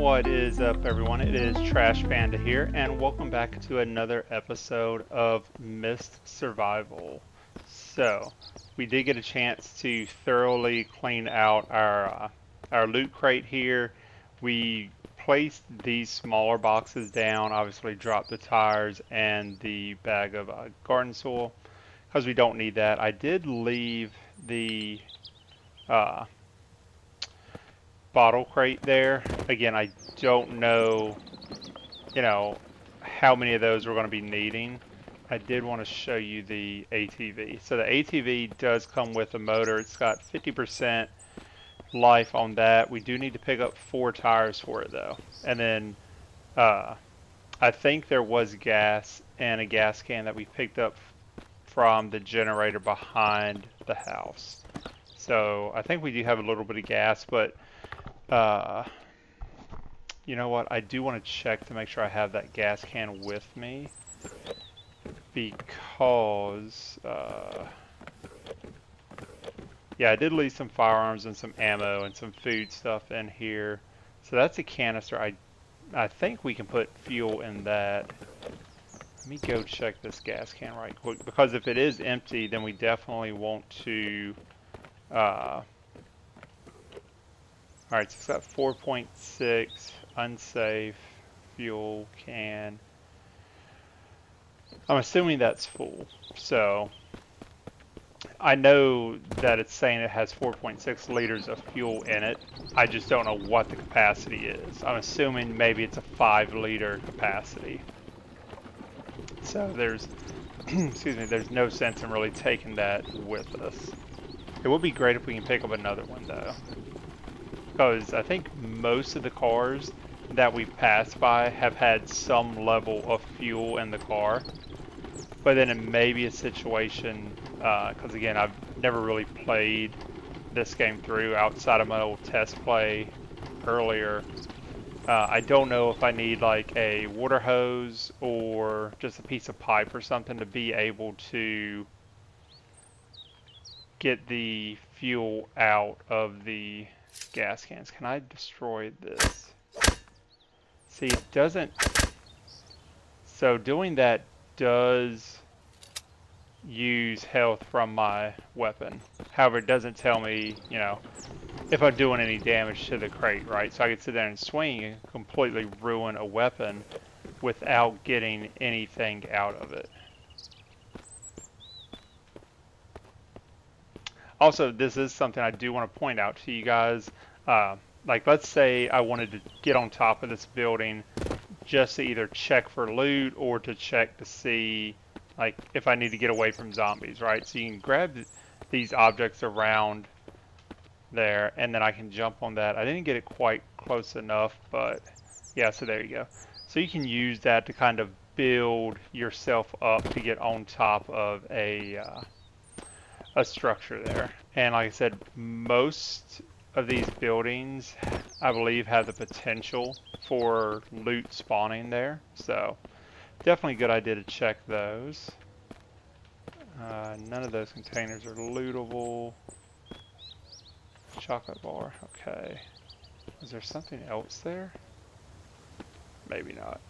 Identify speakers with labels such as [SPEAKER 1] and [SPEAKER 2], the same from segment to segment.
[SPEAKER 1] What is up, everyone? It is Trash Panda here, and welcome back to another episode of Mist Survival. So, we did get a chance to thoroughly clean out our loot crate here. We placed these smaller boxes down, obviously dropped the tires and the bag of garden soil, because we don't need that. I did leave the uh, bottle crate there. Again, I don't know, you know, how many of those we're going to be needing. I did want to show you the ATV. So the ATV does come with a motor. It's got 50% life on that. We do need to pick up 4 tires for it though. And then uh, I think there was gas and a gas can that we picked up from the generator behind the house. So I think we do have a little bit of gas, but uh, you know what? I do want to check to make sure I have that gas can with me because, yeah, I did leave some firearms and some ammo and some food stuff in here. So that's a canister. I think we can put fuel in that. Let me go check this gas can right quick because if it is empty, then we definitely want to. All right, so it's got 4.6 unsafe fuel can. I'm assuming that's full. So I know that it's saying it has 4.6 liters of fuel in it. I just don't know what the capacity is. I'm assuming maybe it's a 5-liter capacity. So there's, excuse me, there's no sense in really taking that with us. It would be great if we can pick up another one though. Because I think most of the cars that we've passed by have had some level of fuel in the car. But then it may be a situation, because again, I've never really played this game through outside of my old test play earlier. I don't know if I need like a water hose or just a piece of pipe or something to be able to get the fuel out of the gas cans. Can I destroy this? See, it doesn't. So doing that does use health from my weapon. However, it doesn't tell me, if I'm doing any damage to the crate, right? So I could sit there and swing and completely ruin a weapon without getting anything out of it. Also, this is something I do want to point out to you guys. Like, let's say I wanted to get on top of this building just to either check for loot or to check to see, like, if I need to get away from zombies, right? So you can grab these objects around there, and then I can jump on that. I didn't get it quite close enough, but yeah, so there you go. So you can use that to kind of build yourself up to get on top of a structure there. And like I said, most of these buildings, I believe, have the potential for loot spawning there. So definitely a good idea to check those. None of those containers are lootable. Chocolate bar, okay. Is there something else there? Maybe not.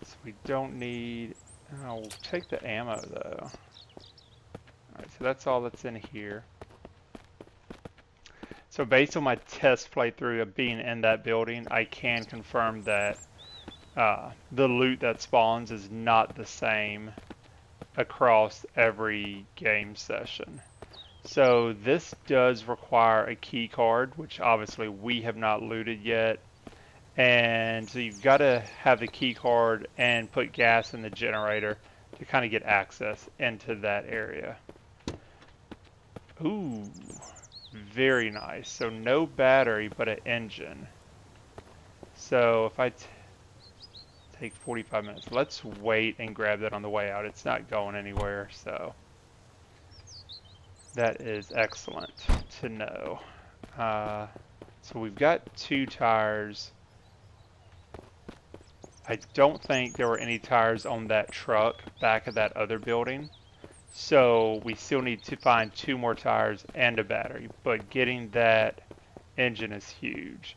[SPEAKER 1] So we don't need, we'll take the ammo though. Alright, so that's all that's in here. So based on my test playthrough of being in that building, I can confirm that the loot that spawns is not the same across every game session. So this does require a key card, which obviously we have not looted yet. And so you've got to have the key card and put gas in the generator to kind of get access into that area. Ooh, very nice. So no battery, but an engine. So if I take 45 minutes, let's wait and grab that on the way out. It's not going anywhere, so that is excellent to know. So we've got 2 tires. I don't think there were any tires on that truck back of that other building. So we still need to find 2 more tires and a battery. But getting that engine is huge.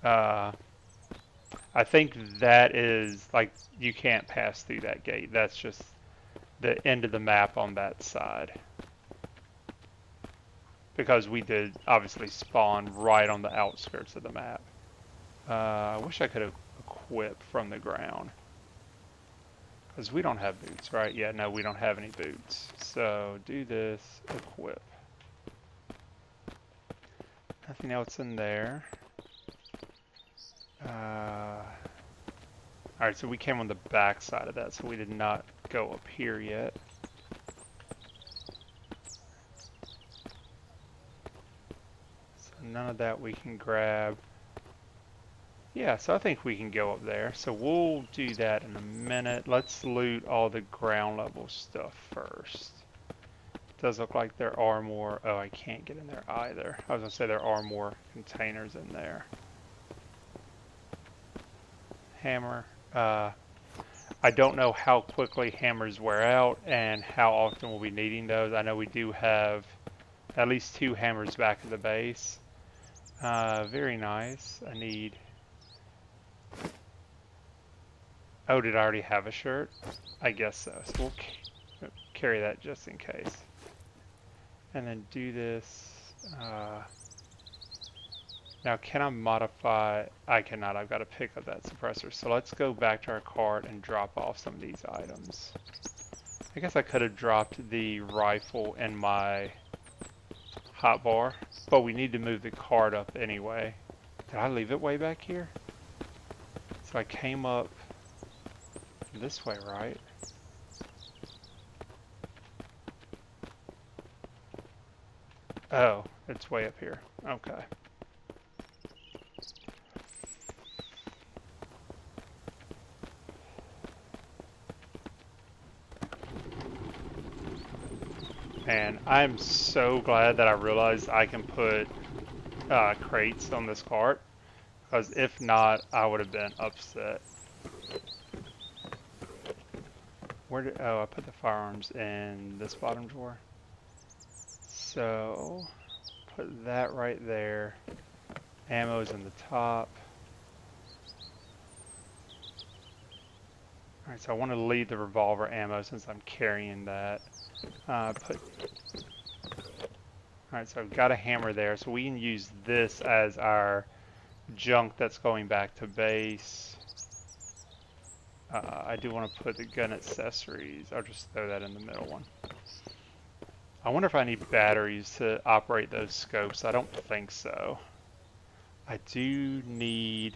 [SPEAKER 1] Uh, I think that is like you can't pass through that gate. That's just the end of the map on that side. Because we did obviously spawn right on the outskirts of the map. I wish I could have equipped from the ground. Because we don't have boots, right? Yeah, no, we don't have any boots. So do this, equip. Nothing else in there. Alright, so we came on the back side of that, so we did not go up here yet. So none of that we can grab. Yeah, so I think we can go up there. So we'll do that in a minute. Let's loot all the ground level stuff first. Does look like there are more. Oh, I can't get in there either. I was gonna say there are more containers in there. Hammer. I don't know how quickly hammers wear out and how often we'll be needing those. I know we do have at least 2 hammers back at the base. Very nice. I need... Oh, did I already have a shirt? I guess so. So we'll carry that just in case. And then do this. Now, can I modify? I cannot. I've got to pick up that suppressor. So let's go back to our cart and drop off some of these items. I guess I could have dropped the rifle in my hotbar, but we need to move the cart up anyway. Did I leave it way back here? So I came up this way, right? Oh, it's way up here. Okay. And I'm so glad that I realized I can put crates on this cart, because if not, I would have been upset. Where did, oh, I put the firearms in this bottom drawer. So, put that right there. Ammo's in the top. Alright, so I want to leave the revolver ammo since I'm carrying that. Alright, so I've got a hammer there, so we can use this as our junk that's going back to base. I do want to put the gun accessories. I'll just throw that in the middle one. I wonder if I need batteries to operate those scopes. I don't think so. I do need...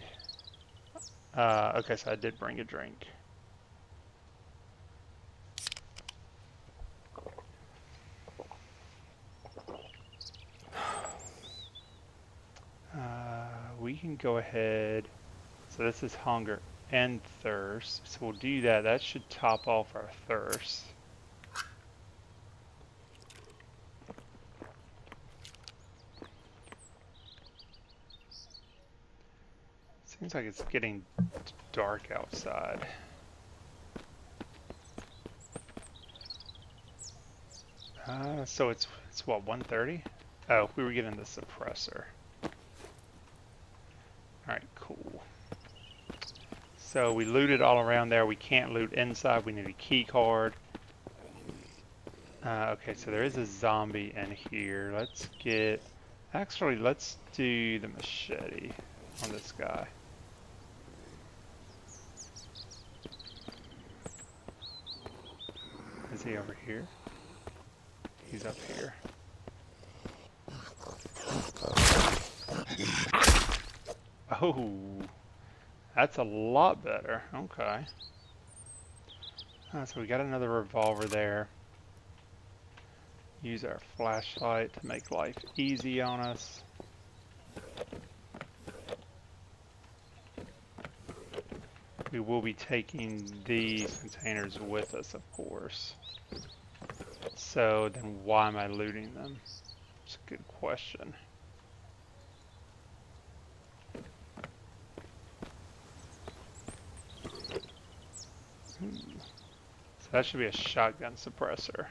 [SPEAKER 1] okay, so I did bring a drink. We can go ahead. So this is hunger and thirst. So we'll do that. That should top off our thirst. Seems like it's getting dark outside. So it's what, 1:30? Oh, we were getting the suppressor. Alright, cool. So we looted all around there. We can't loot inside. We need a key card. Okay, so there is a zombie in here. Let's get... Actually, let's do the machete on this guy. Is he over here? He's up here. Oh, that's a lot better. Okay. So we got another revolver there. Use our flashlight to make life easy on us. We will be taking these containers with us, of course. So then why am I looting them? It's a good question. So that should be a shotgun suppressor.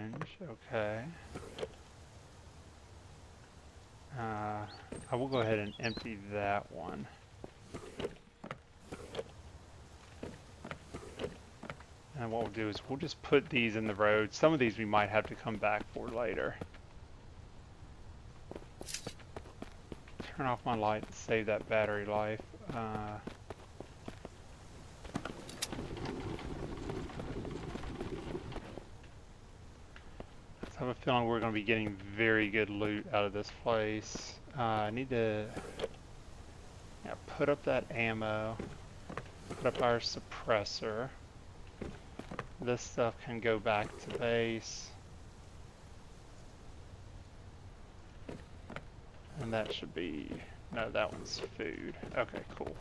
[SPEAKER 1] syringe. Okay. I will go ahead and empty that one. And what we'll do is we'll just put these in the road. Some of these we might have to come back for later. Turn off my light to save that battery life. I have a feeling we're going to be getting very good loot out of this place. I need to put up that ammo, put up our suppressor. This stuff can go back to base. And that should be, no, that one's food. Okay, cool.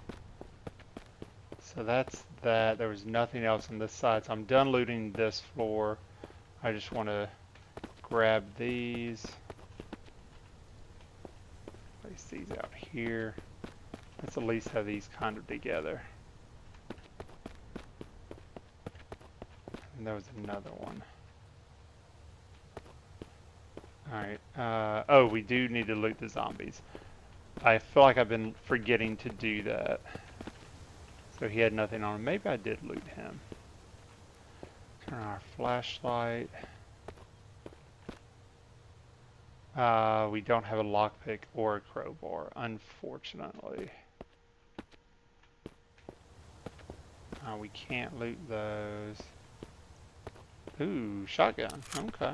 [SPEAKER 1] So that's that. There was nothing else on this side, so I'm done looting this floor. I just want to grab these. Place these out here. Let's at least have these kind of together. And there was another one. Alright, oh, we do need to loot the zombies. I feel like I've been forgetting to do that. So he had nothing on him. Maybe I did loot him. Turn on our flashlight. We don't have a lockpick or a crowbar, unfortunately. We can't loot those. Ooh, shotgun. Okay.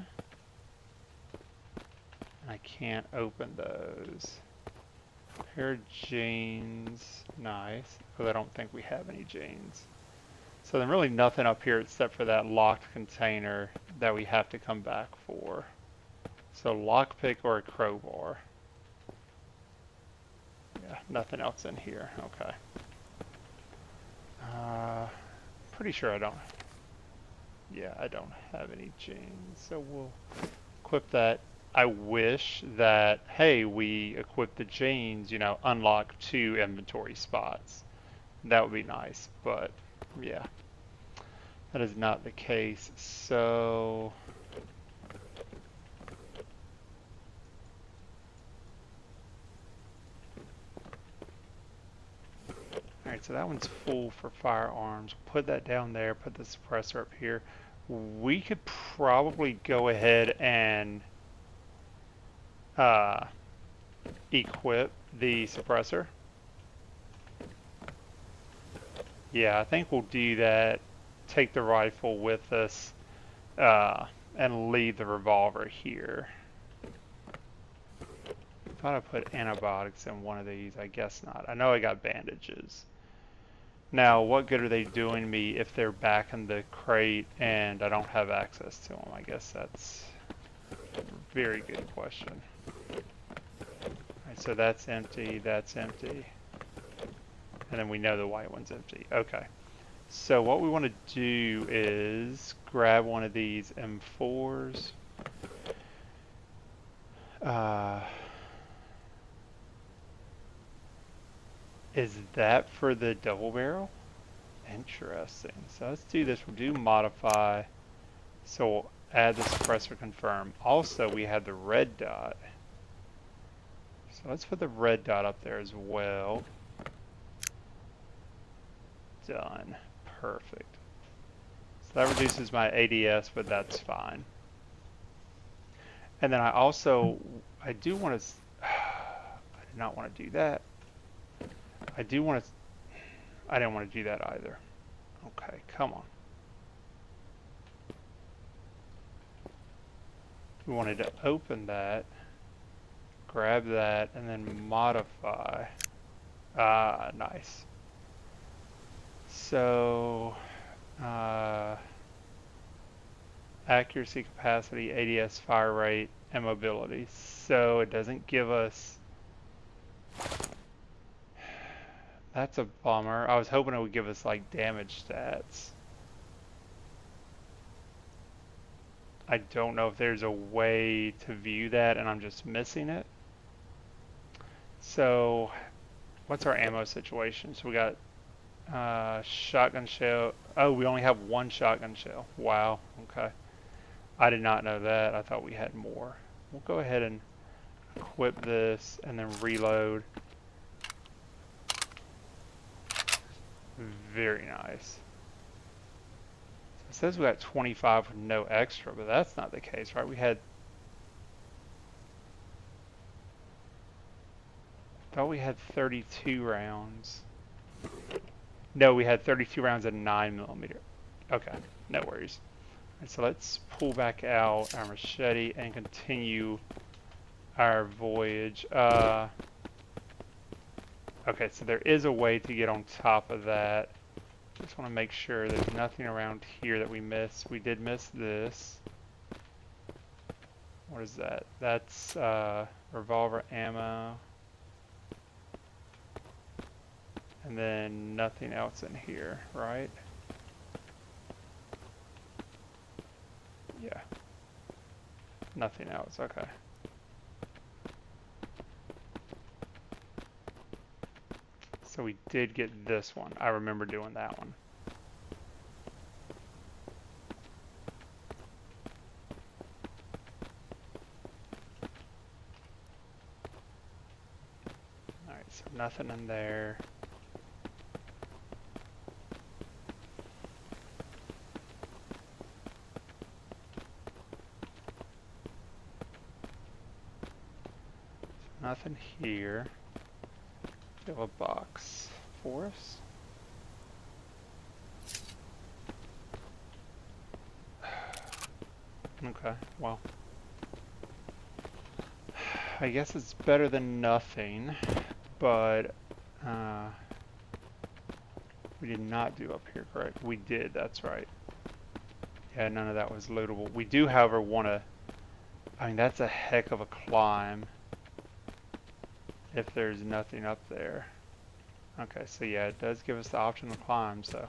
[SPEAKER 1] I can't open those. Pair of jeans. Nice. But I don't think we have any jeans. So there's really nothing up here except for that locked container that we have to come back for. So lockpick or a crowbar. Yeah, nothing else in here. Okay. Pretty sure I don't. Yeah, I don't have any jeans. So we'll equip that. I wish that, hey, we equip the jeans, you know, unlock 2 inventory spots. That would be nice, but yeah, that is not the case. So alright, so that one's full for firearms. Put that down there, put the suppressor up here. We could probably go ahead and equip the suppressor. Yeah, I think we'll do that. Take the rifle with us and leave the revolver here. Thought I put antibiotics in one of these. I guess not. I know I got bandages. Now, what good are they doing me if they're back in the crate and I don't have access to them? I guess that's a very good question. Alright, so that's empty, that's empty. And then we know the white one's empty. Okay. So what we want to do is grab one of these M4s. Is that for the double barrel? Interesting. So let's do this. We'll do modify. So we'll add the suppressor confirm. Also, we have the red dot. So let's put the red dot up there as well. Done. Perfect. So that reduces my ADS, but that's fine. And then I do want to, I did not want to do that. I didn't want to do that either. Okay, come on. We wanted to open that, grab that, and then modify. Ah, nice. So, accuracy, capacity, ADS, fire rate, and mobility. So it doesn't give us... That's a bummer. I was hoping it would give us like damage stats. I don't know if there's a way to view that and I'm just missing it. So what's our ammo situation? So we got shotgun shell. Oh, we only have 1 shotgun shell. Wow. Okay. I did not know that. I thought we had more. We'll go ahead and equip this and then reload. Very nice. It says we got 25 with no extra, but that's not the case, right? We thought we had 32 rounds. No, we had 32 rounds at 9mm. Okay, no worries. Right, so let's pull back out our machete and continue our voyage. Okay, so there is a way to get on top of that. Just want to make sure there's nothing around here that we missed. We did miss this. What is that? That's revolver ammo. And then nothing else in here, right? Yeah. Nothing else, okay. So we did get this one. I remember doing that one. Alright, so nothing in there. Nothing here. Fill a box for us. Okay, well. I guess it's better than nothing, but we did not do up here, correct? We did, that's right. Yeah, none of that was lootable. We do, however, want to, I mean, that's a heck of a climb if there's nothing up there. Okay, so yeah, it does give us the option to climb, so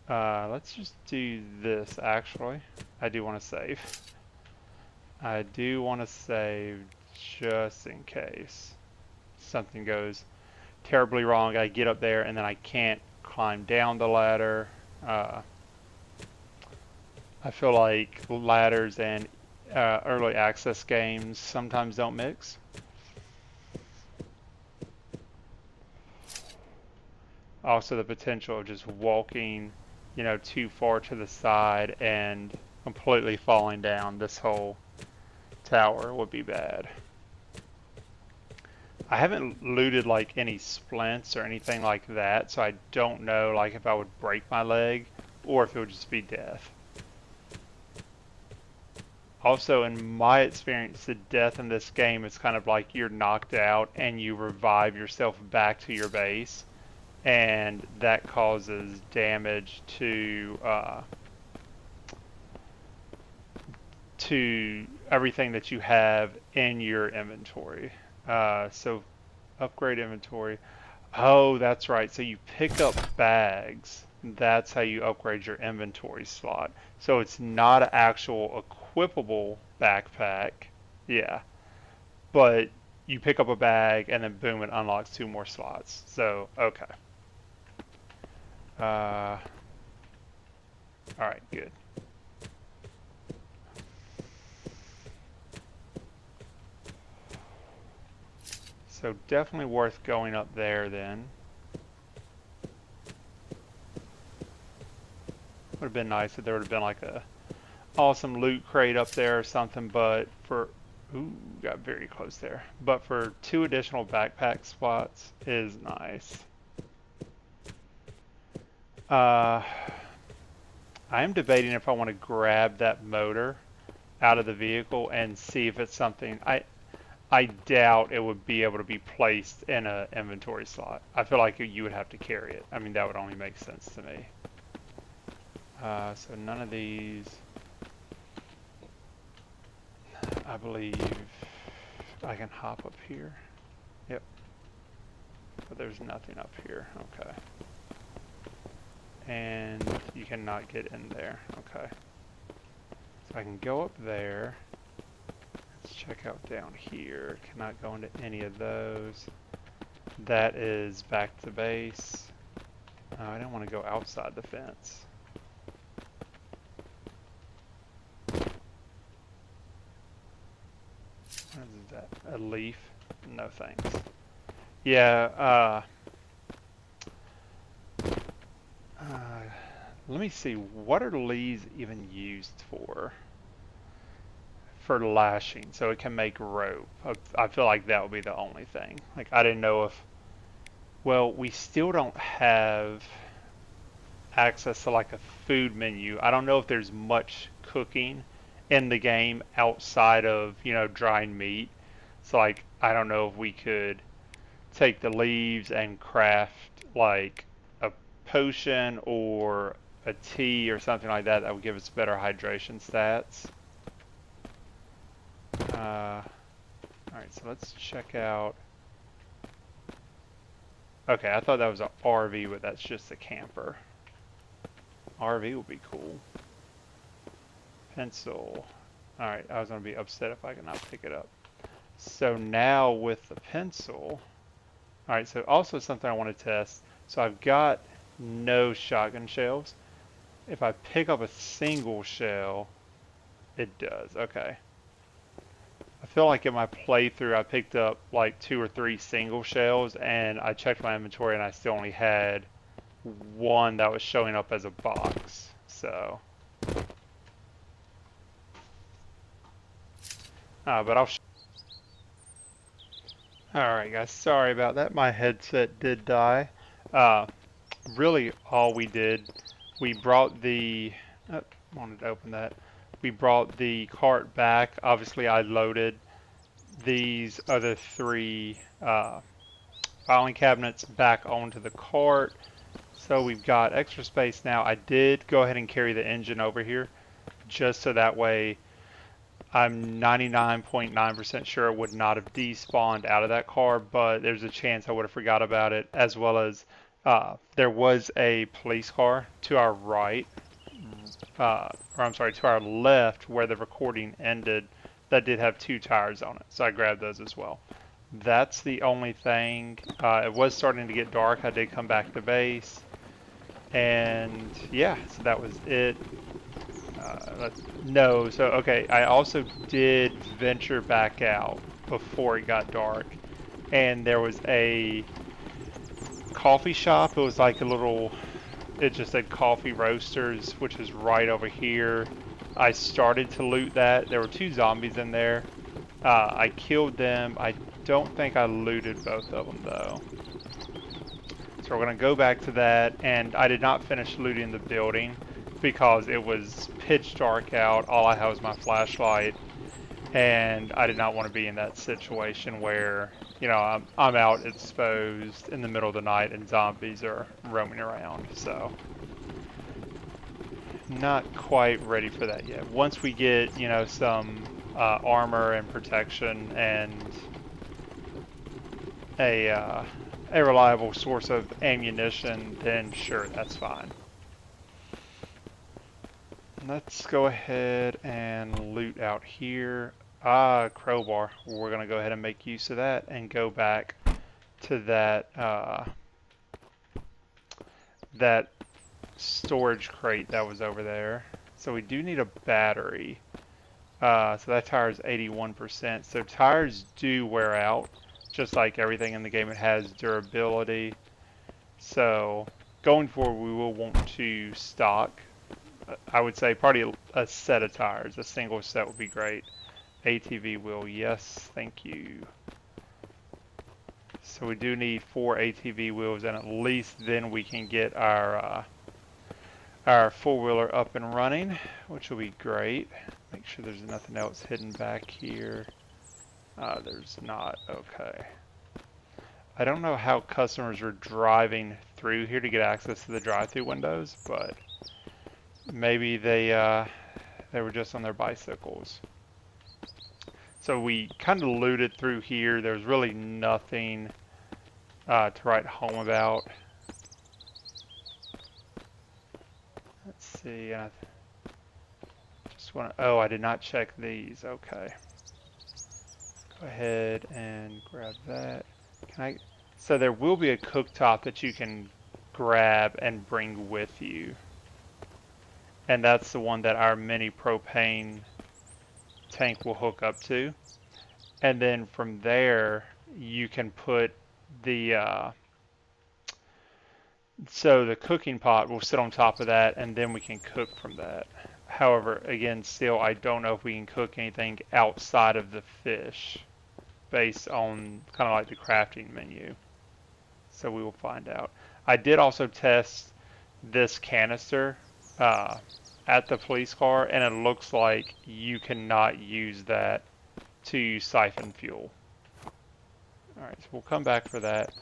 [SPEAKER 1] let's just do this, actually. I do want to save. I do want to save just in case something goes terribly wrong. I get up there and then I can't climb down the ladder. I feel like ladders and early access games sometimes don't mix. Also the potential of just walking, you know, too far to the side and completely falling down this whole tower would be bad. I haven't looted like any splints or anything like that, so I don't know like if I would break my leg or if it would just be death. Also, in my experience, the death in this game is kind of like you're knocked out and you revive yourself back to your base, and that causes damage to everything that you have in your inventory. So upgrade inventory. Oh, that's right. So you pick up bags. That's how you upgrade your inventory slot. So it's not an actual equipable backpack. Yeah. But you pick up a bag and then boom, it unlocks 2 more slots. So, okay. Alright, good. So definitely worth going up there then. Would have been nice if there would have been like a awesome loot crate up there or something, but for, ooh, got very close there. But for 2 additional backpack spots is nice. I am debating if I want to grab that motor out of the vehicle and see if it's something. I doubt it would be able to be placed in an inventory slot. I feel like you would have to carry it. I mean, that would only make sense to me. So none of these. I believe I can hop up here. Yep. But there's nothing up here. Okay. And you cannot get in there. Okay. So I can go up there. Let's check out down here. Cannot go into any of those. That is back to base. I don't want to go outside the fence. What is that? A leaf? No thanks. Yeah, let me see. What are leaves even used for? For lashing, so it can make rope. I feel like that would be the only thing. Like, I didn't know if... Well, we still don't have access to like a food menu. I don't know if there's much cooking in the game outside of, you know, drying meat. So like, I don't know if we could take the leaves and craft like a potion or a tea or something like that that would give us better hydration stats. Alright, so let's check out... Okay, I thought that was an RV, but that's just a camper. RV would be cool. Pencil. Alright, I was going to be upset if I could not pick it up. So now with the pencil... Alright, so also something I want to test. So I've got no shotgun shells. If I pick up a single shell, it does. Okay. I feel like in my playthrough I picked up like 2 or 3 single shells, and I checked my inventory and I still only had one that was showing up as a box. So, but I'll... Alright guys, sorry about that. My headset did die. Really all we did, we brought the... Oh, wanted to open that. We brought the cart back. Obviously I loaded these other 3 filing cabinets back onto the cart. So we've got extra space now. I did go ahead and carry the engine over here just so that way I'm 99.9% sure it would not have despawned out of that car, but there's a chance I would have forgot about it, as well as there was a police car to our right, or I'm sorry, to our left where the recording ended that did have 2 tires on it, so I grabbed those as well. That's the only thing. It was starting to get dark. I did come back to base, and yeah, so that was it. No, so okay, I also did venture back out before it got dark, and there was a coffee shop. It was like a little, it just said coffee roasters, which is right over here. I started to loot that. There were 2 zombies in there. I killed them. I don't think I looted both of them though. So we're gonna go back to that, and I did not finish looting the building because it was pitch dark out. All I had was my flashlight, and I did not want to be in that situation where, you know, I'm out exposed in the middle of the night and zombies are roaming around. So not quite ready for that yet. Once we get, you know, some armor and protection and a reliable source of ammunition, then sure, that's fine. Let's go ahead and loot out here. Crowbar. We're going to go ahead and make use of that and go back to that that storage crate that was over there. So we do need a battery. So that tire is 81%. So tires do wear out, just like everything in the game. It has durability. So going forward, we will want to stock, I would say, probably a set of tires. A single set would be great. ATV wheel, yes, thank you. So we do need 4 ATV wheels, and at least then we can get our four-wheeler up and running, which will be great. Make sure there's nothing else hidden back here. There's not. Okay. I don't know how customers are driving through here to get access to the drive-through windows, but maybe they were just on their bicycles. So we kind of looted through here. There's really nothing to write home about. Let's see. Just want to. Oh, I did not check these. Okay. Go ahead and grab that. Can I? So there will be a cooktop that you can grab and bring with you, and that's the one that our mini propane tank will hook up to. and then from there you can put the so the cooking pot will sit on top of that, and then we can cook from that. However, again, still, I don't know if we can cook anything outside of the fish based on kind of like the crafting menu. So we will find out. I did also test this canister uh, at the police car, and it looks like you cannot use that to siphon fuel. All right, so we'll come back for that.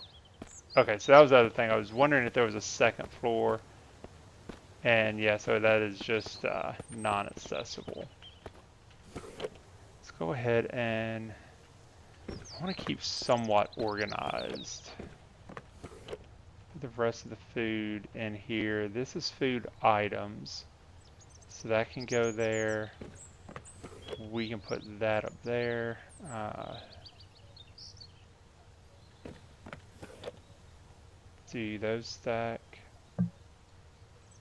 [SPEAKER 1] Okay, so that was the other thing. I was wondering if there was a second floor. And yeah, so that is just non-accessible. Let's go ahead and I want to keep somewhat organized. Put the rest of the food in here. This is food items. So that can go there. We can put that up there. Do those stack?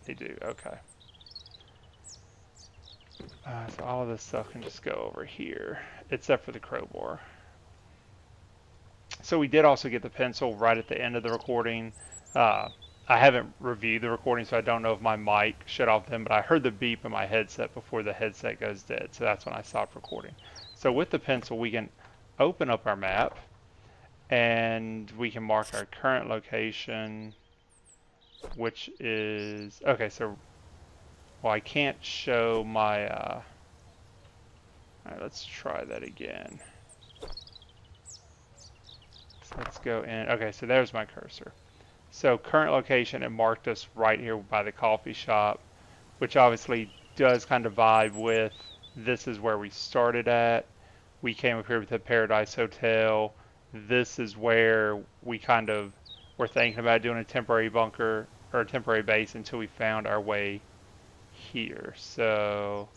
[SPEAKER 1] They do, okay. So all of this stuff can just go over here, except for the crowbar. So we did also get the pencil right at the end of the recording. I haven't reviewed the recording, so I don't know if my mic shut off then, but I heard the beep in my headset before the headset goes dead, so that's when I stopped recording. So with the pencil, we can open up our map, and we can mark our current location, which is, okay, so, well, I can't show my, all right, let's try that again. So let's go in, okay, so there's my cursor. So current location, it marked us right here by the coffee shop, which obviously does kind of vibe with this is where we started at. We came up here with the Paradise Hotel. This is where we kind of were thinking about doing a temporary bunker or a temporary base until we found our way here. So,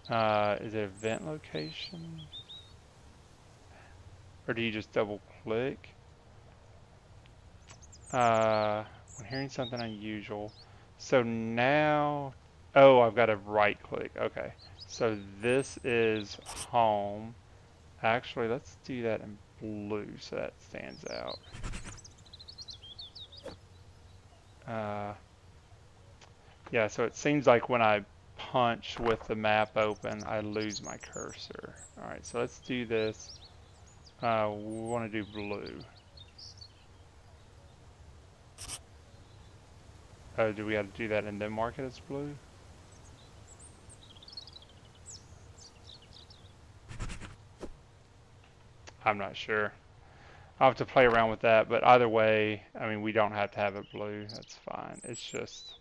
[SPEAKER 1] is it event location? Or do you just double click? I'm hearing something unusual. So now, oh, I've got to right click. Okay. So this is home. Actually, let's do that in blue so that stands out. Yeah, so it seems like when I punch with the map open, I lose my cursor. All right, so let's do this. We want to do blue. Oh, do we have to do that and then mark it as blue? I'm not sure. I'll have to play around with that, but either way, I mean, we don't have to have it blue. That's fine. It's just...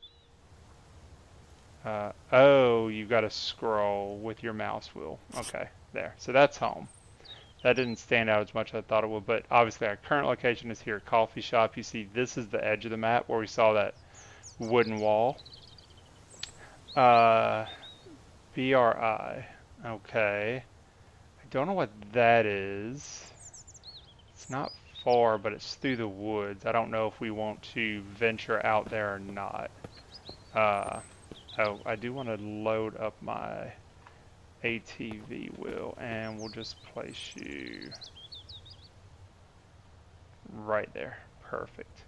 [SPEAKER 1] oh, you've got to scroll with your mouse wheel. Okay, there. So that's home. That didn't stand out as much as I thought it would, but obviously our current location is here, coffee shop. You see, this is the edge of the map where we saw that wooden wall. BRI. Okay. I don't know what that is. It's not far, but it's through the woods. I don't know if we want to venture out there or not. Oh, I do want to load up my ATV wheel, and we'll just place you right there. Perfect.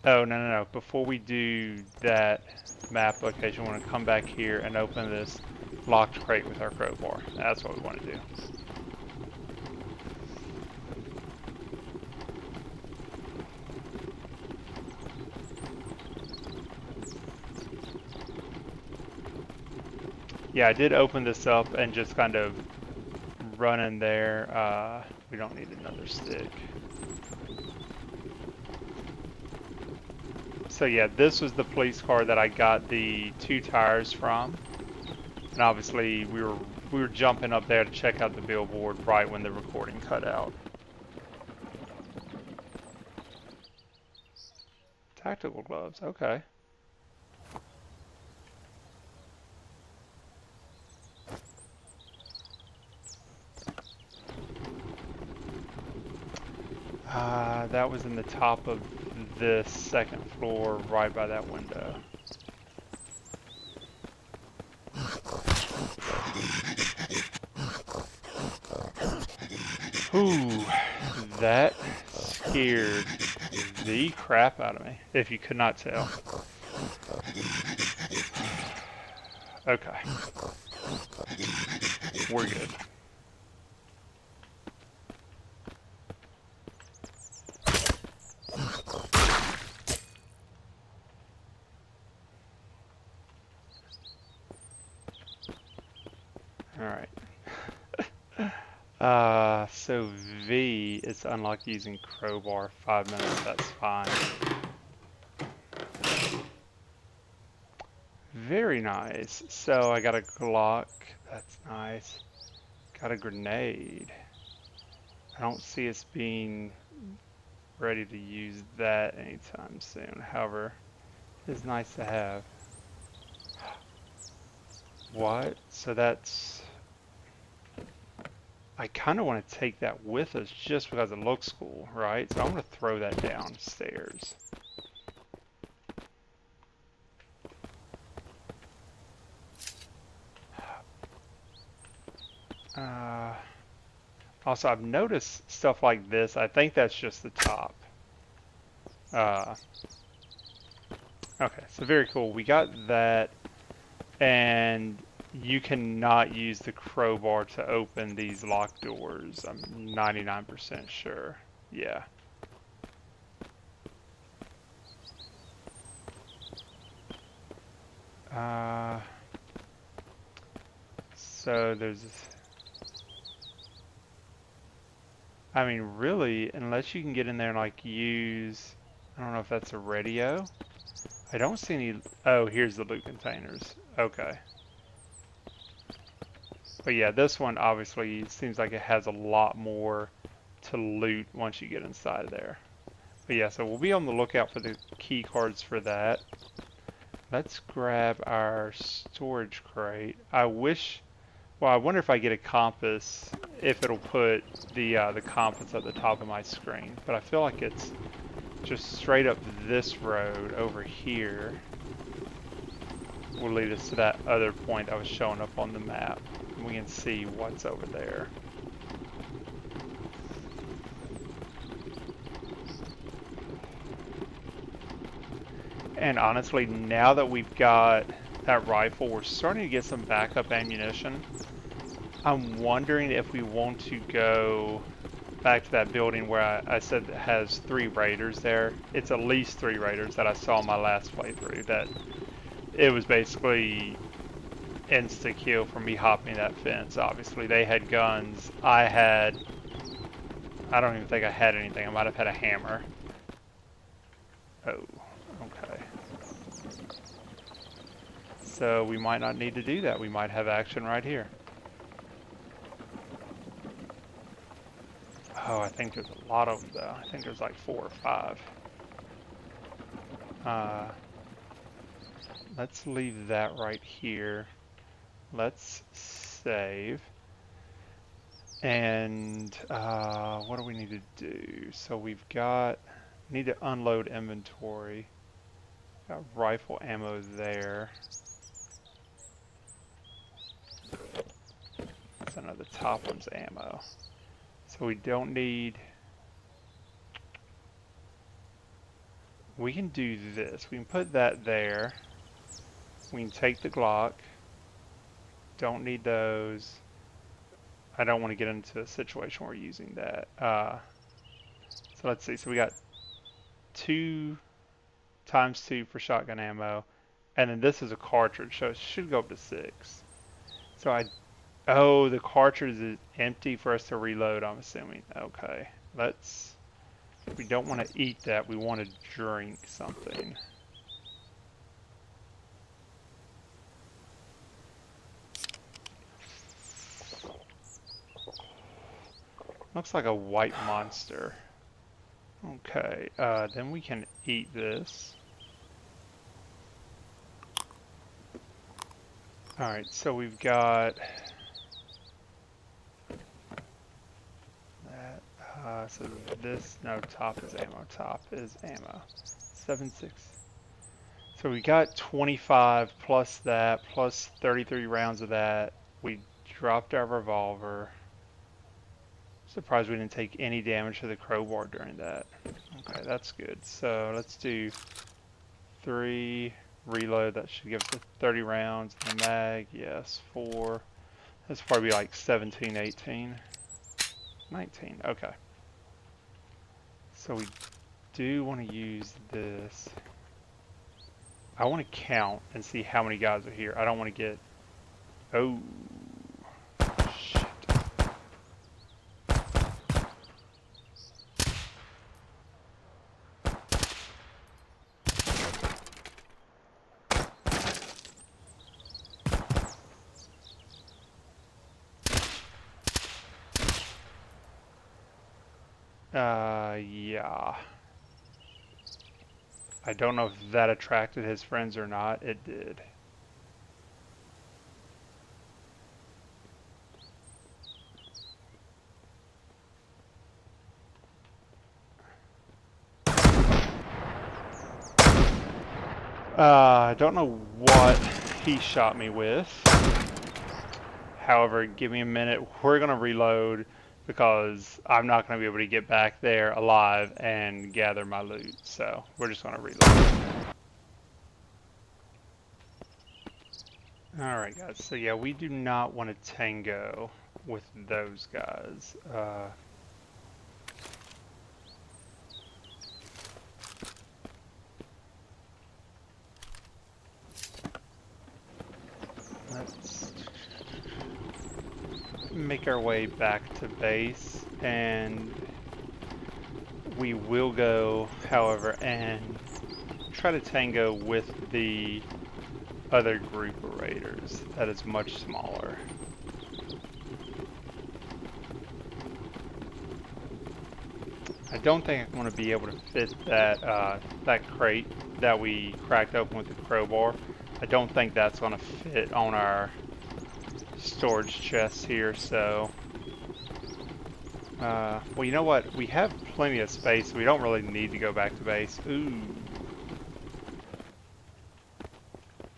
[SPEAKER 1] Oh, no. Before we do that map location, we want to come back here and open this locked crate with our crowbar. That's what we want to do. Yeah, I did open this up and just kind of run in there. We don't need another stick. So yeah, this was the police car that I got the 2 tires from. And obviously we were jumping up there to check out the billboard right when the recording cut out. Tactical gloves, okay. That was in the top of the second floor, right by that window. Ooh, that scared the crap out of me, if you could not tell. Okay, we're good. All right. So V is unlocked using crowbar, 5 minutes, that's fine. Very nice. So I got a Glock, that's nice. Got a grenade. I don't see us being ready to use that anytime soon. However, it's nice to have. What? So that's... I kind of want to take that with us just because it looks cool, right? So I'm going to throw that downstairs. Also, I've noticed stuff like this. I think that's just the top. Okay, so very cool. We got that, and you cannot use the crowbar to open these locked doors. I'm 99% sure. Yeah. So there's... I mean, really, unless you can get in there and like use... I don't know if that's a radio. I don't see any... Oh, here's the loot containers. Okay. But yeah, this one obviously seems like it has a lot more to loot once you get inside of there. But yeah, so we'll be on the lookout for the key cards for that. Let's grab our storage crate. I wish... Well, I wonder if I get a compass, if it'll put the compass at the top of my screen. But I feel like it's just straight up this road over here will lead us to that other point that was showing up on the map. We can see what's over there. And honestly, now that we've got that rifle, we're starting to get some backup ammunition. I'm wondering if we want to go back to that building where I said it has 3 raiders there. It's at least 3 raiders that I saw in my last playthrough. That it was basically insta-kill from me hopping that fence. Obviously, they had guns. I don't even think I had anything. I might have had a hammer. Oh, okay. So we might not need to do that. We might have action right here. Oh, I think there's a lot of them though. I think there's like 4 or 5. Let's leave that right here. Let's save. And what do we need to do? So we've got, need to unload inventory. Got rifle ammo there. So now the top one's ammo. So we don't need... We can do this. We can put that there. We can take the Glock. Don't need those. I don't want to get into a situation where we're using that. So let's see. So we got 2 times 2 for shotgun ammo. And then this is a cartridge, so it should go up to 6. So oh, the cartridge is empty for us to reload, I'm assuming. Okay, we don't want to eat that, we want to drink something. Looks like a white monster. Okay, then we can eat this. Alright, so we've got that, so this, no, top is ammo, top is ammo. 7.6. So we got 25 plus that, plus 33 rounds of that. We dropped our revolver. Surprised we didn't take any damage to the crowbar during that. Okay, that's good. So let's do 3 reload. That should give us 30 rounds. And the mag, yes, 4. That's probably like 17, 18, 19. Okay. So we do want to use this. I want to count and see how many guys are here. I don't want to get... Oh, shit. Yeah. I don't know if that attracted his friends or not. It did. I don't know what he shot me with. However, give me a minute. We're going to reload because I'm not going to be able to get back there alive and gather my loot. So we're just going to reload. Alright guys, so yeah, we do not want to tango with those guys. Let's make our way back to base, and we will go, however, and try to tango with the other group of raiders that is much smaller. I don't think I'm going to be able to fit that that crate that we cracked open with the crowbar. I don't think that's going to fit on our storage chests here, so... well, you know what? We have plenty of space, so we don't really need to go back to base. Ooh.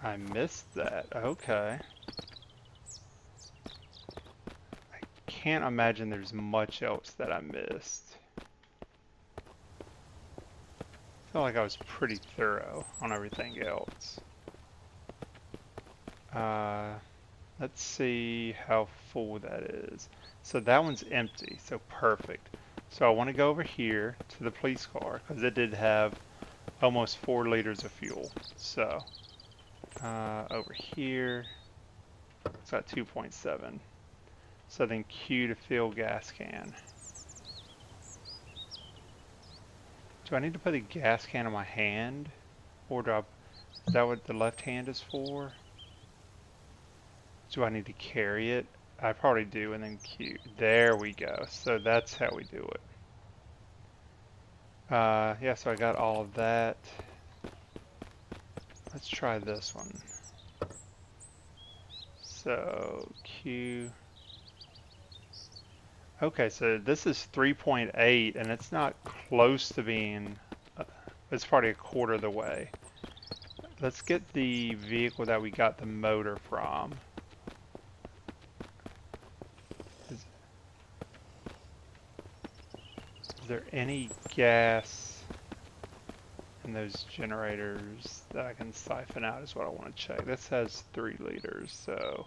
[SPEAKER 1] I missed that. Okay. I can't imagine there's much else that I missed. I feel like I was pretty thorough on everything else. Let's see how full that is. So that one's empty, so perfect. So I want to go over here to the police car because it did have almost 4 liters of fuel. So over here, it's got 2.7. So then Q to fill gas can. Do I need to put a gas can in my hand? Or is that what the left hand is for? Do I need to carry it? I probably do, and then Q. There we go. So that's how we do it. Yeah, so I got all of that. Let's try this one. So Q. Okay, so this is 3.8, and it's not close to being, it's probably a quarter of the way. Let's get the vehicle that we got the motor from. Is there any gas in those generators that I can siphon out is what I want to check. This has 3 liters, so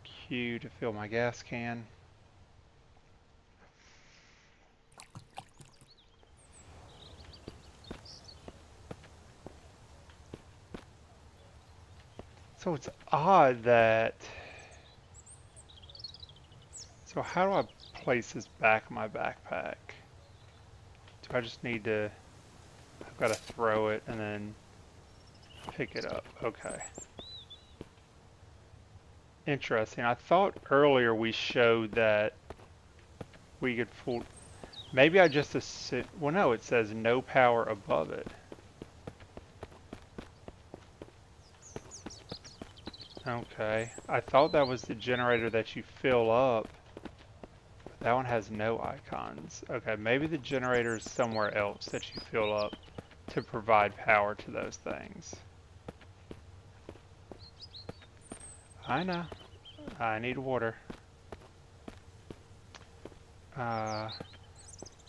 [SPEAKER 1] Q to fill my gas can. So it's odd that... So how do I place this back in my backpack? Do I just need to... I've got to throw it and then pick it up. Okay. Interesting. I thought earlier we showed that we could pull... Maybe I just assumed... Well, no, it says no power above it. Okay. I thought that was the generator that you fill up. But that one has no icons. Okay, maybe the generator is somewhere else that you fill up to provide power to those things. I know. I need water. Oh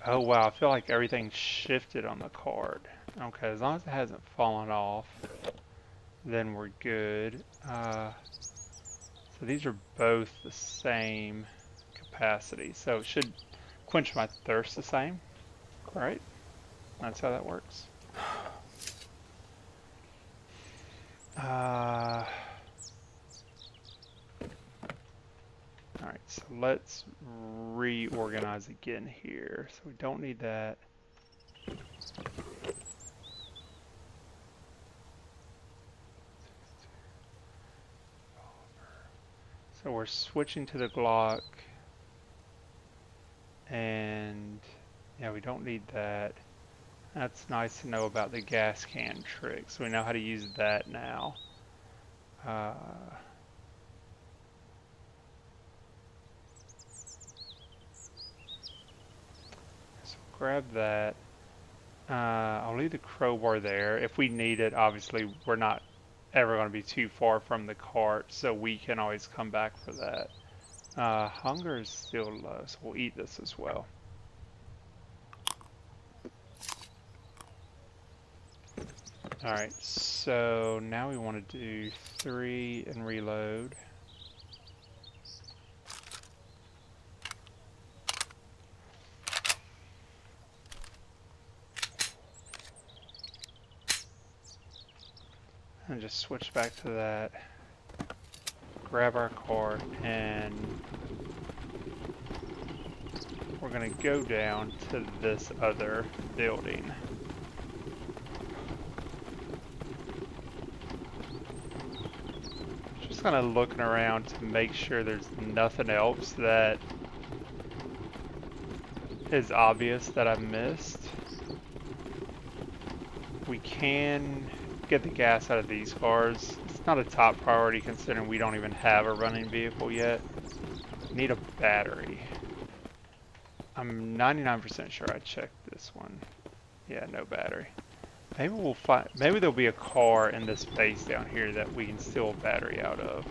[SPEAKER 1] wow, I feel like everything shifted on the card. Okay, as long as it hasn't fallen off, then we're good. So these are both the same capacity, so it should quench my thirst the same, right? That's how that works. Alright, so let's reorganize again here. So we don't need that. So we're switching to the Glock. And yeah, we don't need that. That's nice to know about the gas can trick. So we know how to use that now. So grab that. I'll leave the crowbar there. If we need it, obviously we're not ever going to be too far from the cart, so we can always come back for that. Hunger is still low, so we'll eat this as well. Alright, so now we want to do 3 and reload. And just switch back to that. Grab our cart, and we're going to go down to this other building. Just kind of looking around to make sure there's nothing else that is obvious that I missed. We can get the gas out of these cars. It's not a top priority considering we don't even have a running vehicle yet. Need a battery. I'm 99% sure I checked this one. Yeah, no battery. Maybe we'll find, maybe there'll be a car in this base down here that we can steal a battery out of.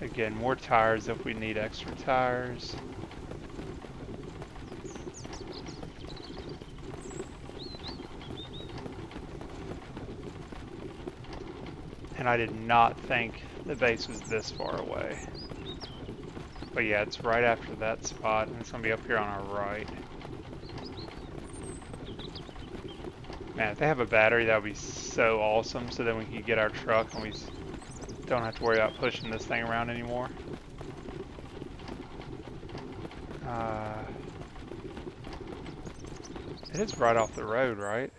[SPEAKER 1] Again, more tires if we need extra tires. And I did not think the base was this far away. But yeah, it's right after that spot, and it's going to be up here on our right. Man, if they have a battery, that would be so awesome, so then we can get our truck and we don't have to worry about pushing this thing around anymore. It is right off the road, right?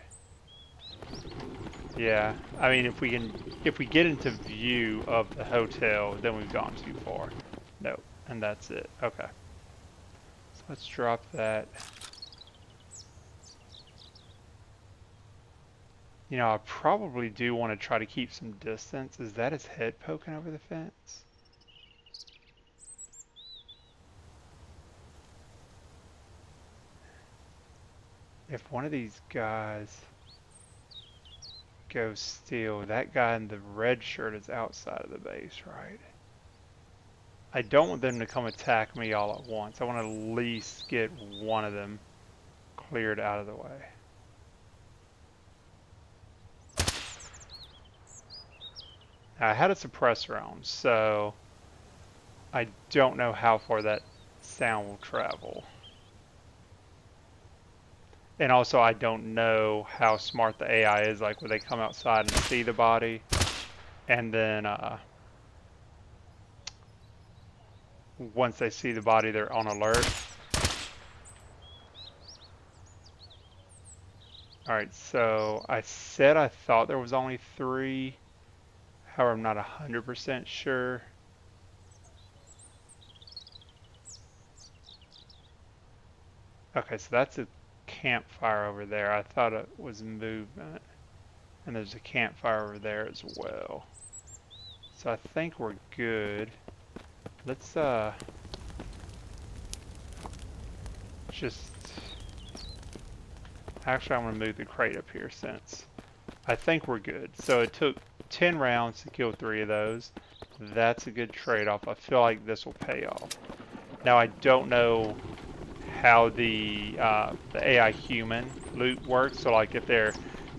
[SPEAKER 1] Yeah, I mean, if we get into view of the hotel, then we've gone too far. Nope, and that's it. Okay. So let's drop that. You know, I probably do want to try to keep some distance. Is that his head poking over the fence? If one of these guys goes steal, that guy in the red shirt is outside of the base, right? I don't want them to come attack me all at once. I want to at least get one of them cleared out of the way. I had a suppressor on, so I don't know how far that sound will travel. And also, I don't know how smart the AI is. Like, when they come outside and see the body, and then once they see the body, they're on alert. Alright, so I said I thought there was only 3. However, I'm not 100% sure. Okay, so that's a campfire over there. I thought it was movement. And there's a campfire over there as well. So I think we're good. Let's just... Actually, I'm going to move the crate up here since I think we're good. So it took 10 rounds to kill 3 of those. That's a good trade-off. I feel like this will pay off. Now I don't know how the AI human loot works. So like if they're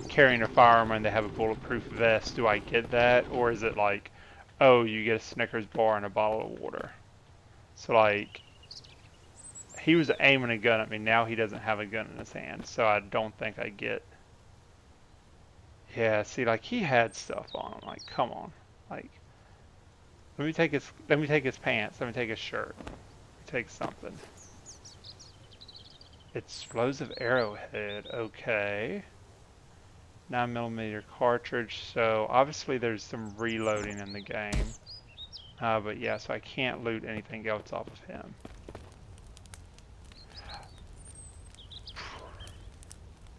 [SPEAKER 1] carrying a firearm and they have a bulletproof vest, do I get that? Or is it like, oh, you get a Snickers bar and a bottle of water? So like, he was aiming a gun at me, now he doesn't have a gun in his hand, so I don't think I get... Yeah, see, like, he had stuff on him, like, come on. Like, let me take his pants, let me take his shirt, let me take something. Explosive arrowhead, okay. 9mm cartridge, so obviously there's some reloading in the game. But yeah, so I can't loot anything else off of him.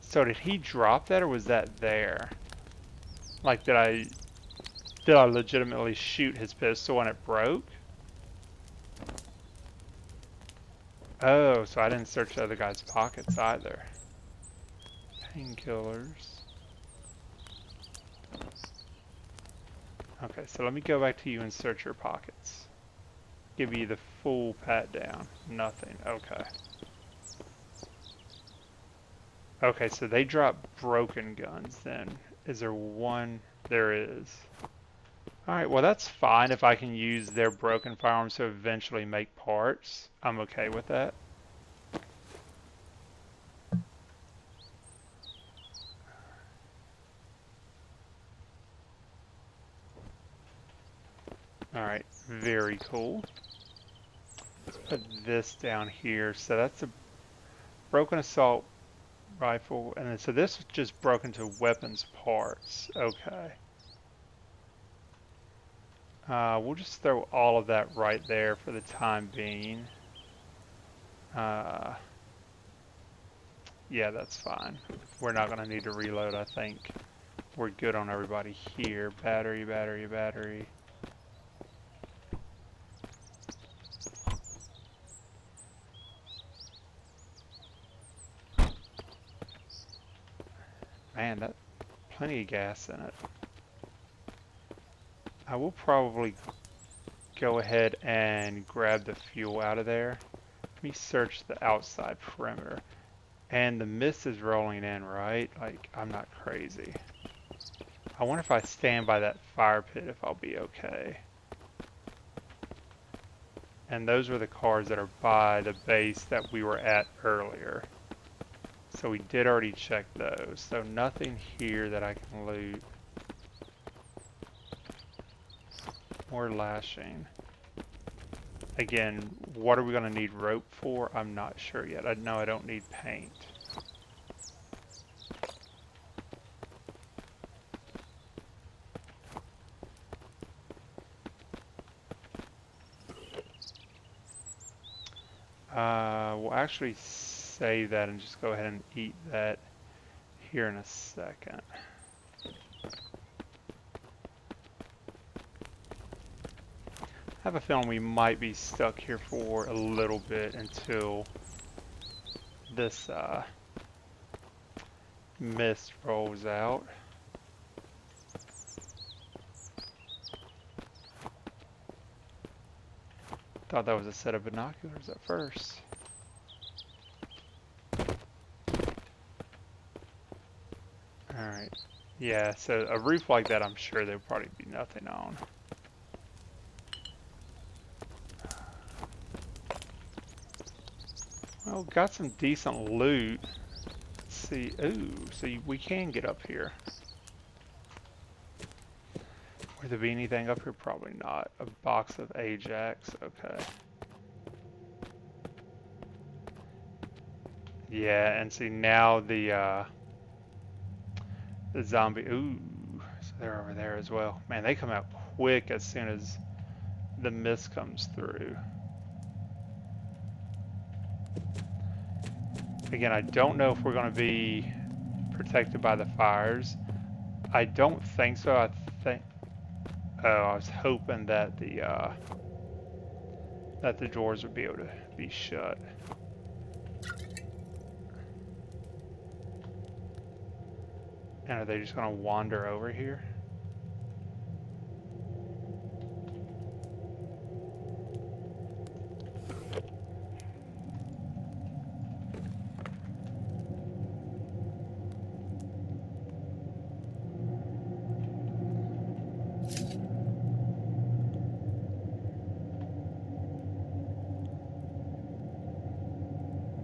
[SPEAKER 1] So did he drop that or was that there? Like did I legitimately shoot his pistol and it broke? Oh, so I didn't search the other guy's pockets either. Painkillers. Okay, so let me go back to you and search your pockets. Give you the full pat down. Nothing. Okay. Okay, so they drop broken guns then. Is there one? There is. Alright, well that's fine if I can use their broken firearms to eventually make parts. I'm okay with that. Alright, very cool. Let's put this down here. So that's a broken assault rifle, and then so this is just broken to weapons parts. Okay. We'll just throw all of that right there for the time being. Yeah, that's fine. We're not gonna need to reload, I think. We're good on everybody here. Battery, battery, battery. Man, that's plenty of gas in it. I will probably go ahead and grab the fuel out of there. Let me search the outside perimeter. And the mist is rolling in, right? Like, I'm not crazy. I wonder if I stand by that fire pit if I'll be okay. And those were the cars that are by the base that we were at earlier. So we did already check those. So nothing here that I can loot. More lashing. Again, what are we going to need rope for? I'm not sure yet. I know I don't need paint. We'll actually save that and just go ahead and eat that here in a second. I have a feeling we might be stuck here for a little bit until this mist rolls out. Thought that was a set of binoculars at first. Alright. Yeah, so a roof like that, I'm sure there'll probably be nothing on. Well, got some decent loot. Let's see. Ooh, so we can get up here. Would there be anything up here? Probably not. A box of Ajax. Okay. Yeah, and see now the zombie. Ooh, so they're over there as well. Man, they come out quick as soon as the mist comes through. Again, I don't know if we're going to be protected by the fires. I don't think so. I think. Oh, I was hoping that the doors would be able to be shut. And are they just going to wander over here?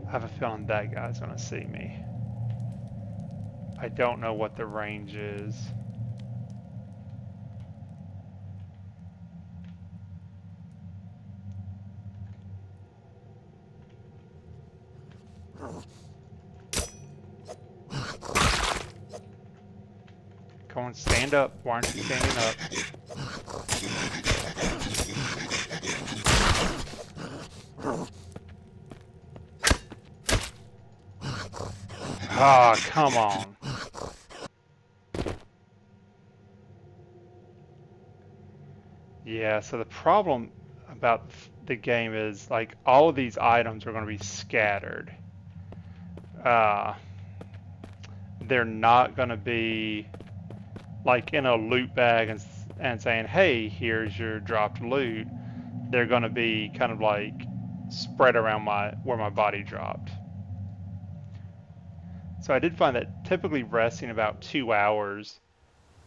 [SPEAKER 1] I have a feeling that guy's gonna see me. I don't know what the range is. Come on, stand up. Why aren't you standing up? Ah, come on. Yeah, so the problem about the game is like all of these items are going to be scattered. Uh, they're not going to be like in a loot bag and saying, hey, here's your dropped loot. They're going to be kind of like spread around where my body dropped. So I did find that typically resting about 2 hours,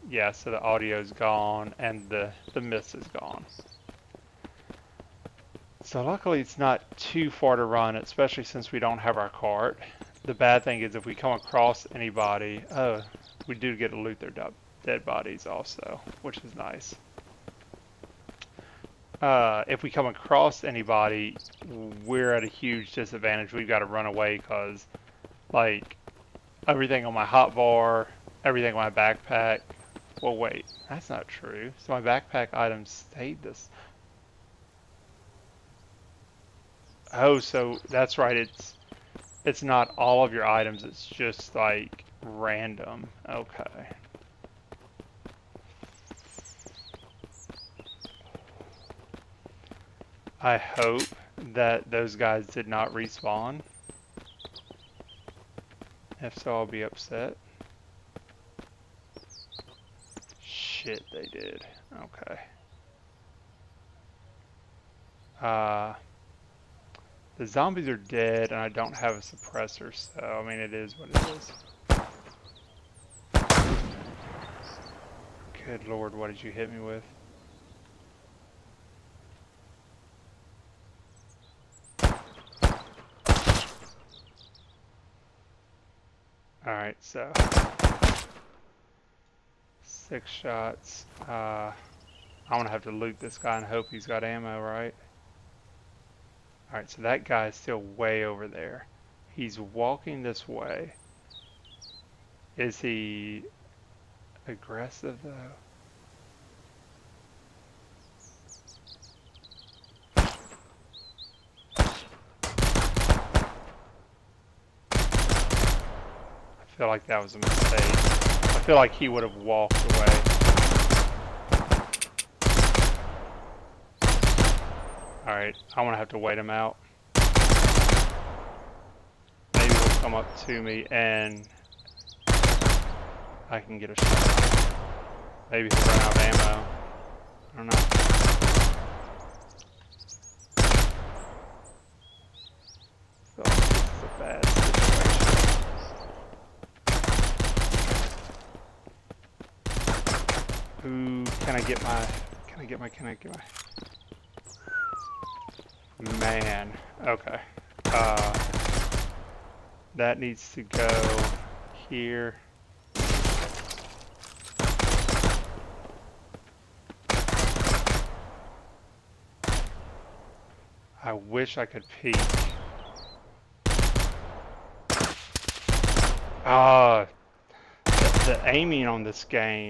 [SPEAKER 1] yeah, so the audio's gone and the mist is gone. So luckily it's not too far to run, especially since we don't have our cart. The bad thing is if we come across anybody, oh, we do get to loot their dead bodies also, which is nice. If we come across anybody, we're at a huge disadvantage. We've got to run away because, like, everything on my hotbar, everything on my backpack. Well, wait, that's not true. So my backpack items stayed this. Oh, so that's right. It's not all of your items. It's just like random. Okay. I hope that those guys did not respawn. If so, I'll be upset. Shit, they did. Okay. The zombies are dead, and I don't have a suppressor, so, I mean, it is what it is. Good lord, what did you hit me with? Alright, so 6 shots. I'm gonna have to loot this guy and hope he's got ammo, right? Alright, so that guy is still way over there. He's walking this way. Is he aggressive though? I feel like that was a mistake. I feel like he would have walked away. Alright, I'm gonna have to wait him out. Maybe he'll come up to me and I can get a shot. Maybe he'll run out of ammo. I don't know. I feel like this is a bad situation. Ooh, can I get my... Man, okay. That needs to go here. I wish I could peek. The aiming on this game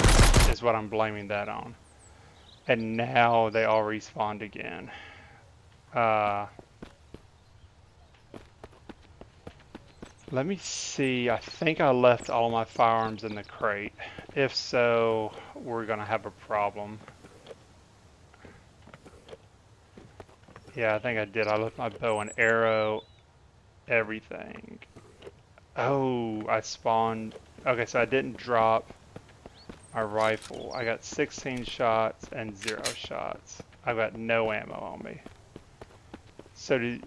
[SPEAKER 1] is what I'm blaming that on. And now they all respawned again. Let me see. I think I left all my firearms in the crate. If so, we're gonna have a problem. Yeah, I think I did. I left my bow and arrow, everything. Oh, I spawned. Okay, so I didn't drop my rifle. I got 16 shots and 0 shots. I've got no ammo on me. So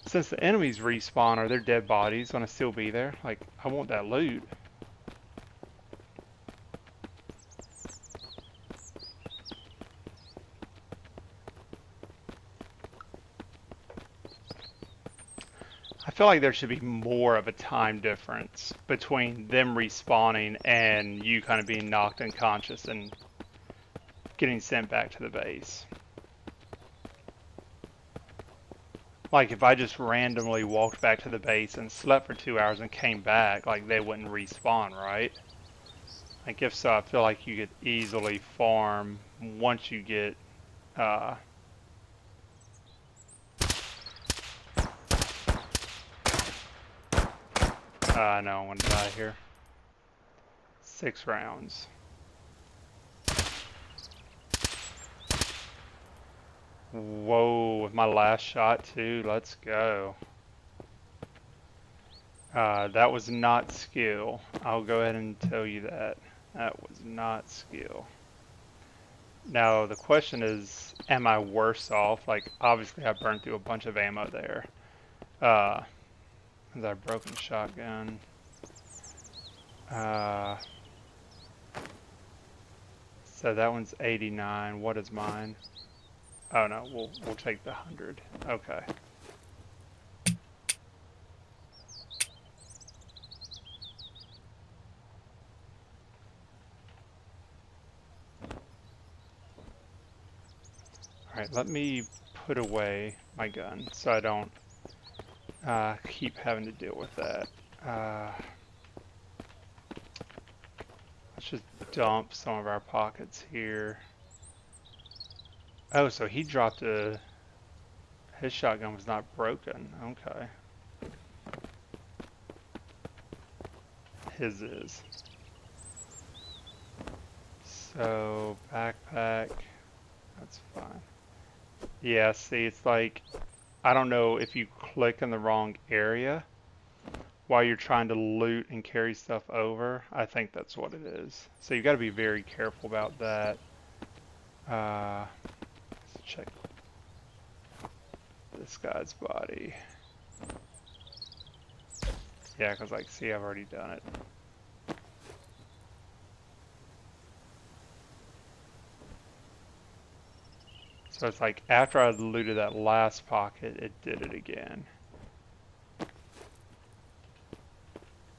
[SPEAKER 1] since the enemies respawn, are their dead bodies gonna still be there? Like, I want that loot. I feel like there should be more of a time difference between them respawning and you kind of being knocked unconscious and getting sent back to the base. Like if I just randomly walked back to the base and slept for 2 hours and came back, like they wouldn't respawn, right? Like if so, I feel like you could easily farm once you get no, I want to die here. 6 rounds. Whoa, with my last shot too, let's go. That was not skill. I'll go ahead and tell you that. That was not skill. Now, the question is, am I worse off? Like, obviously I burned through a bunch of ammo there. Is that a broken shotgun? So that one's 89. What is mine? Oh no, we'll take the 100. Okay. Alright, let me put away my gun so I don't keep having to deal with that. Let's just dump some of our pockets here. Oh, so he dropped a... His shotgun was not broken. Okay. His is. So, backpack. That's fine. Yeah, see, it's like, I don't know if you click in the wrong area while you're trying to loot and carry stuff over. I think that's what it is. So you got to be very careful about that. Let's check this guy's body. Yeah, because like, see, I've already done it. So it's like after I looted that last pocket, it did it again.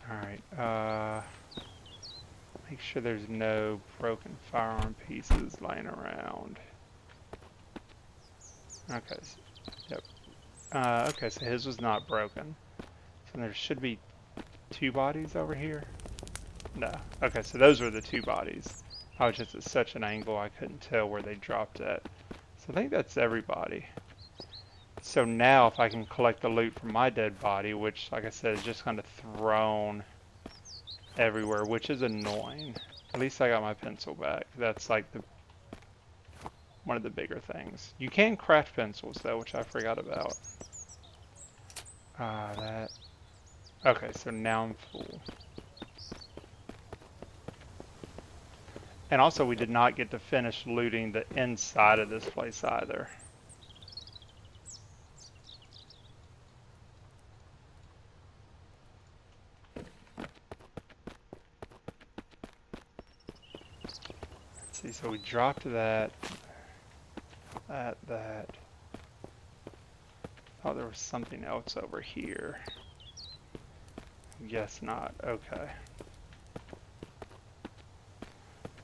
[SPEAKER 1] Alright, make sure there's no broken firearm pieces laying around. Okay, yep. Okay, so his was not broken. So there should be 2 bodies over here? No. Okay, so those were the 2 bodies. I was just at such an angle I couldn't tell where they dropped at. So I think that's everybody. So now if I can collect the loot from my dead body, which like I said is just kind of thrown everywhere, which is annoying. At least I got my pencil back. That's like one of the bigger things. You can craft pencils though, which I forgot about. That. Okay, so now I'm full. And also we did not get to finish looting the inside of this place either. Let's see, so we dropped that. Oh, there was something else over here. Guess not. Okay.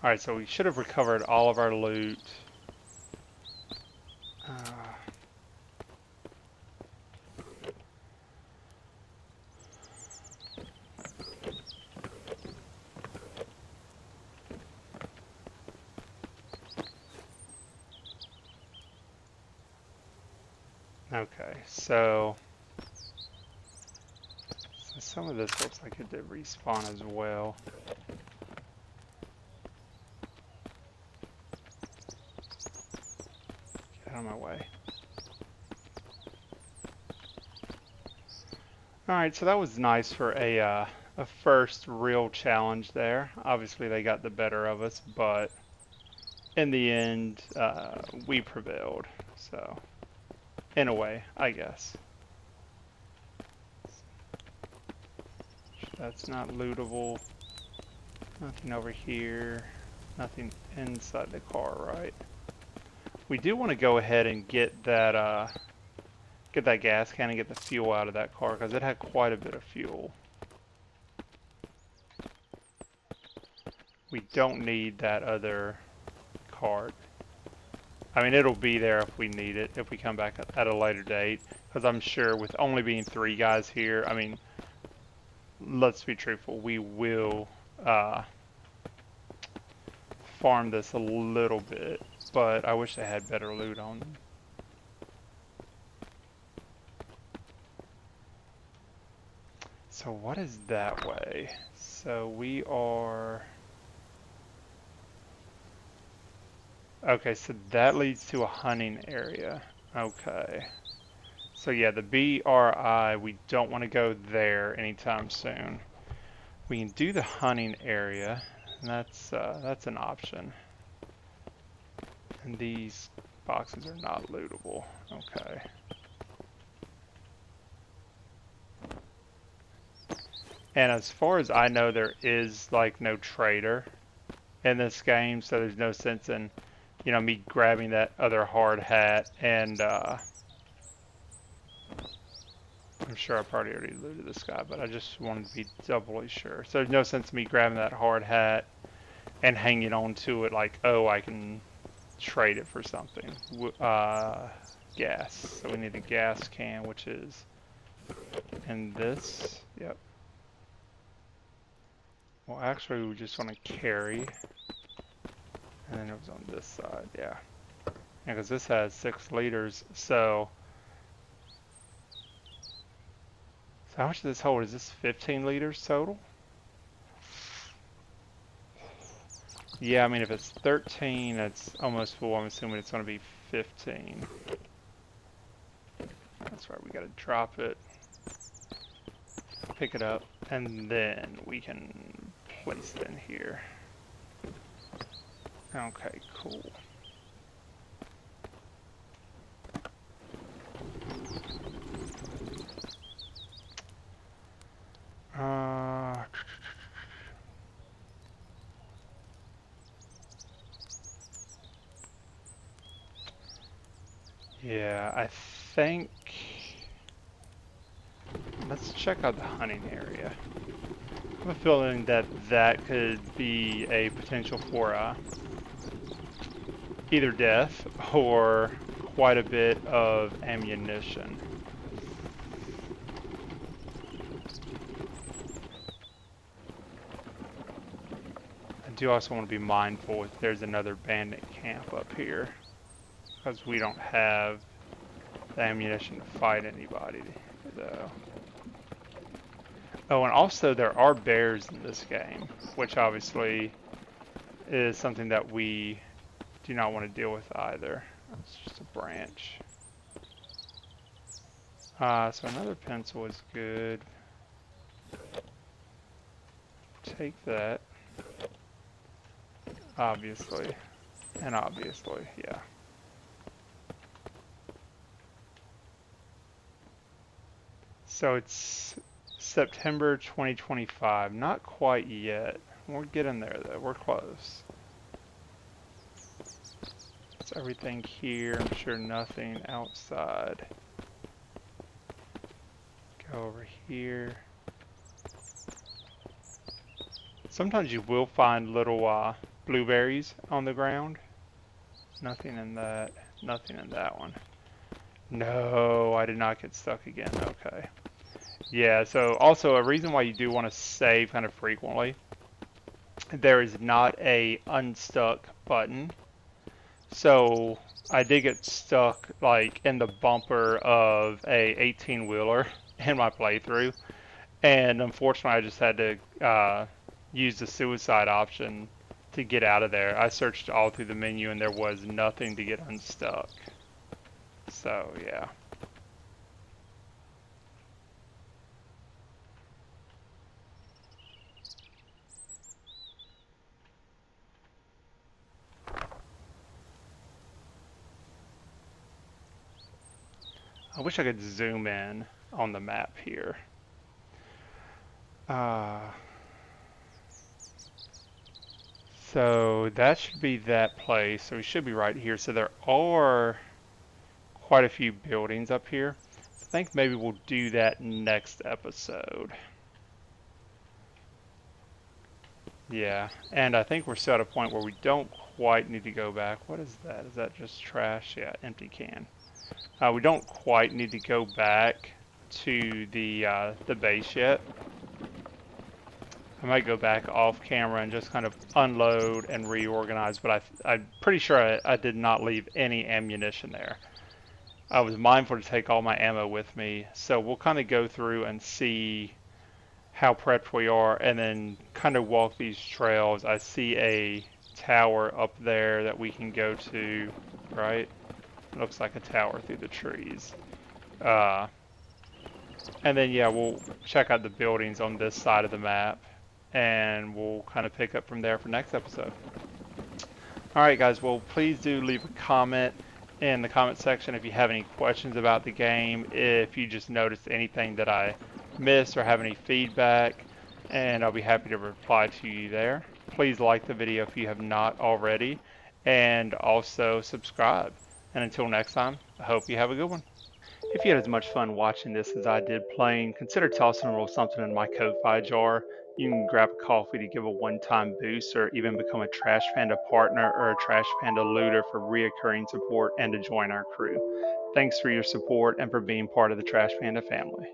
[SPEAKER 1] Alright, so we should have recovered all of our loot. Okay, so some of this looks like it did respawn as well. Get out of my way. Alright, so that was nice for a first real challenge there. Obviously they got the better of us, but in the end, we prevailed. So, in a way, I guess. That's not lootable. Nothing over here. Nothing inside the car, right? We do want to go ahead and get that get that gas can and get the fuel out of that car because it had quite a bit of fuel. We don't need that other cart. I mean, it'll be there if we need it, if we come back at a later date. Because I'm sure with only being 3 guys here, I mean, let's be truthful, we will farm this a little bit. But I wish they had better loot on them. So what is that way? So we are... Okay, so that leads to a hunting area. Okay. So yeah, the BRI, we don't want to go there anytime soon. We can do the hunting area, and that's an option. And these boxes are not lootable. Okay. And as far as I know, there is like no trader in this game, so there's no sense in, you know, me grabbing that other hard hat and I'm sure I probably already looted this guy, but I just wanted to be doubly sure. So there's no sense in me grabbing that hard hat and hanging on to it like, oh, I can trade it for something. Gas. So we need a gas can, which is in this. Yep. Well, actually, we just want to carry. And then it was on this side, yeah. Yeah, because this has 6 liters, so how much does this hold? Is this 15 liters total? Yeah, I mean, if it's 13, it's almost full. I'm assuming it's going to be 15. That's right, we got to drop it, pick it up, and then we can place it in here. Okay, cool. Yeah, I think... Let's check out the hunting area. I have a feeling that that could be a potential for either death or quite a bit of ammunition. I do also want to be mindful if there's another bandit camp up here, because we don't have the ammunition to fight anybody, though. Oh, and also there are bears in this game, which obviously is something that we do not want to deal with either. It's just a branch. So another pencil is good. Take that. Obviously. And obviously, yeah. So it's September 2025. Not quite yet. We're getting there though. We're close. That's everything here. I'm sure nothing outside. Go over here. Sometimes you will find little blueberries on the ground. Nothing in that. Nothing in that one. No, I did not get stuck again. Okay. Yeah, so also a reason why you do want to save kind of frequently, there is not a unstuck button. So I did get stuck like in the bumper of a 18-wheeler in my playthrough, and unfortunately I just had to use the suicide option to get out of there. I searched all through the menu and there was nothing to get unstuck. So yeah. I wish I could zoom in on the map here. So that should be that place. So we should be right here. So there are quite a few buildings up here. think maybe we'll do that next episode. Yeah, and I think we're still at a point where we don't quite need to go back. What is that? Is that just trash? Yeah, empty can. We don't quite need to go back to the base yet. I might go back off camera and just kind of unload and reorganize, but I'm pretty sure I did not leave any ammunition there. I was mindful to take all my ammo with me, so we'll kind of go through and see how prepped we are and then kind of walk these trails. I see a tower up there that we can go to, right? Looks like a tower through the trees. Uh, and then, yeah, we'll check out the buildings on this side of the map and we'll kind of pick up from there for next episode. All right, guys, well, please do leave a comment in the comment section if you have any questions about the game, if you just noticed anything that I missed or have any feedback, and I'll be happy to reply to you there. Please like the video if you have not already, and also subscribe. And until next time, I hope you have a good one. If you had as much fun watching this as I did playing, consider tossing a little something in my Ko-Fi jar. You can grab a coffee to give a one-time boost, or even become a Trash Panda partner or a Trash Panda looter for reoccurring support and to join our crew. Thanks for your support and for being part of the Trash Panda family.